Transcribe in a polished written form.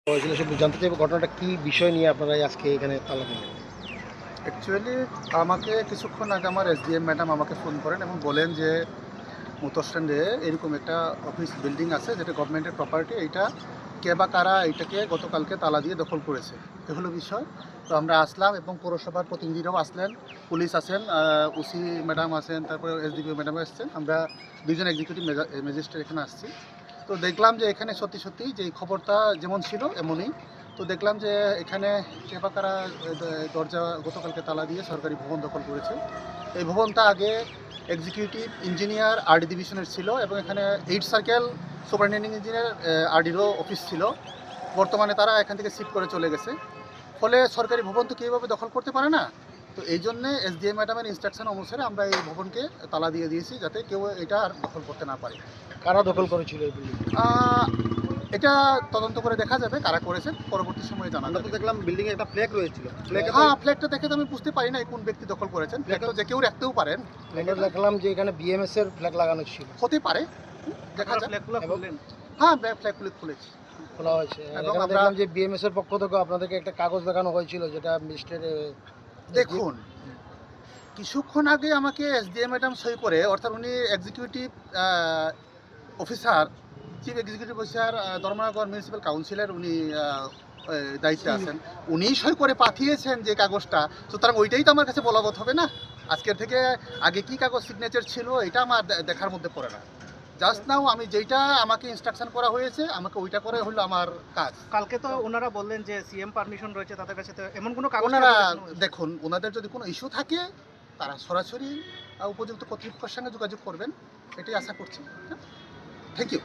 হয়েছিল শুধু জানতে চাইবো ঘটনাটা কি বিষয় নিয়ে আপনারা আজকে এখানে তালা দিলেন? অ্যাকচুয়ালি আমাকে কিছুক্ষণ আগে আমার এসডিএম ম্যাডাম আমাকে ফোন করেন এবং বলেন যে মুতো স্ট্যান্ডে এরকম একটা অফিস বিল্ডিং আছে যেটা গভর্নমেন্টের প্রপার্টি, এইটা কে বা কারা এইটাকে গতকালকে তালা দিয়ে দখল করেছে, এ হলো বিষয়। তো আমরা আসলাম এবং পৌরসভার প্রতিনিধিরাও আসলেন, পুলিশ আছেন, ওসি ম্যাডাম আছেন, তারপরে এসডিপিও ম্যাডাম আসছেন, আমরা দুইজন এক্সিকিউটিভ ম্যাজিস্ট্রেট এখানে আসছি। তো দেখলাম যে এখানে সত্যি সত্যি যে এই খবরটা যেমন ছিল এমনই। তো দেখলাম যে এখানে কে বা কারা দরজা গতকালকে তালা দিয়ে সরকারি ভবন দখল করেছে। এই ভবনটা আগে এক্সিকিউটিভ ইঞ্জিনিয়ার আরডি ডিভিশনের ছিল এবং এখানে 8 সার্কেল সুপারিনটেন্ডিং ইঞ্জিনিয়ার আরডিরও অফিস ছিল। বর্তমানে তারা এখান থেকে শিফট করে চলে গেছে। ফলে সরকারি ভবন তো কীভাবে দখল করতে পারে না। তো এই জন্যে এসডিএম ম্যাডামের ইনস্ট্রাকশন অনুসারে আমরা এই ভবনকে তালা দিয়ে দিয়েছি যাতে কেউ এটা আর দখল করতে না পারে। কারা দখল করেছিল এই বিল্ডিং? আহ, এটা তদন্ত করে দেখা যাবে কারা করেছেন, পরবর্তী সময়ে জানা আমরা যাবে। তো দেখলাম বিল্ডিং এ একটা ফ্ল্যাগ রয়েছিল। হ্যাঁ, ফ্ল্যাগটা দেখে তো আমি বুঝতে পারি না কোন ব্যক্তি দখল করেছেন। ফ্ল্যাগটা যে কেউ রাখতেও পারেন, আমরা দেখলাম যে এখানে বিএমএস এর ফ্ল্যাগ লাগানো ছিল। হতে পারে, দেখা যাক। হ্যাঁ, ফ্ল্যাগগুলো খুলেছি। খোলা হয়েছে এবং এবং আমরা- দেখলাম যে বিএমএস এর পক্ষ থেকে আপনাদেরকে একটা কাগজ দেখানো হয়েছিল যেটা মিস্টার দেখুন, কিছুক্ষণ আগে আমাকে এসডিএম ম্যাডাম সই করে, অর্থাৎ উনি executive officer, chief executive officer Dharmanagar municipal কাউন্সিলের উনি দায়িত্বে আছেন, উনিই সই করে পাঠিয়েছেন যে কাগজটা। সুতরাং ওইটাই তো আমার কাছে বলবৎ হবে না। আজকের থেকে আগে কি কাগজ সিগনেচার ছিল এটা আমার দেখার মধ্যে পড়ে না। জাস্ট নাও আমি যেইটা আমাকে ইনস্ট্রাকশন করা হয়েছে আমাকে ওইটা করে হলো আমার কাজ। কালকে তো ওনারা বললেন যে সিএম পারমিশন রয়েছে তাদের কাছে, তো এমন কোনো কাগজ ওনারা দেখুন, ওনাদের যদি কোনো ইস্যু থাকে তারা সরাসরি উপযুক্ত কর্তৃপক্ষের সঙ্গে যোগাযোগ করবেন, এটাই আশা করছি। Thank you.